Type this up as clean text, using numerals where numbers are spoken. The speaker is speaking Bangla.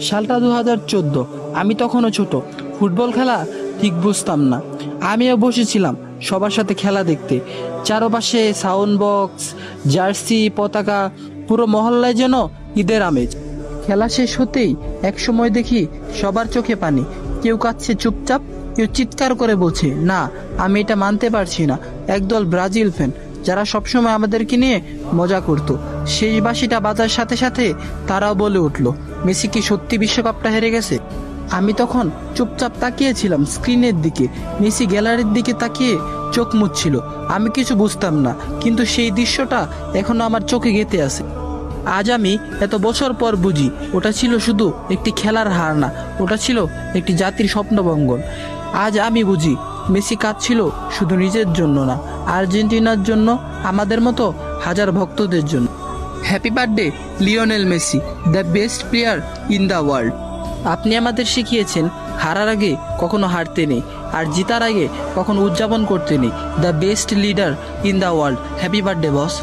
সালটা 2014। আমি তখনও ছোট, ফুটবল খেলা ঠিক বুঝতাম না। আমিও বসেছিলাম সবার সাথে খেলা দেখতে। চারপাশে সাউন্ড বক্স, জার্সি, পতাকা, পুরো মহল্লায় যেন ঈদের আমেজ। খেলা শেষ হতেই একসময় দেখি সবার চোখে পানি। কেউ কাঁদছে চুপচাপ, কেউ চিৎকার করে বলছে, না আমি এটা মানতে পারছি না। একদল ব্রাজিল ফ্যান যারা সবসময় আমাদেরকে নিয়ে মজা করতো, শেষ বাঁশিটা বাজার সাথে সাথে তারাও বলে উঠলো, মেসি কি সত্যি বিশ্বকাপটা হেরে গেছে? আমি তখন চুপচাপ তাকিয়েছিলাম স্ক্রিনের দিকে। মেসি গ্যালারির দিকে তাকিয়ে চোখ মুছছিল। আমি কিছু বুঝতাম না, কিন্তু সেই দৃশ্যটা এখনো আমার চোখে গেঁথে আছে। আজ আমি এত বছর পর বুঝি, ওটা ছিল শুধু একটি খেলার হার না, ওটা ছিল একটি জাতির স্বপ্নভঙ্গন। আজ আমি বুঝি, মেসি কাঁদছিল শুধু নিজের জন্য না, আর্জেন্টিনার জন্য, আমাদের মতো হাজার ভক্তদের জন্য। Happy birthday Lionel Messi, the best player in the world. আপনি আমাদের শিখিয়েছেন হারার আগে কখনো হারতে নেই, আর জিতার আগে কখনো উদযাপন করতে নেই। The best leader in the world. Happy birthday boss.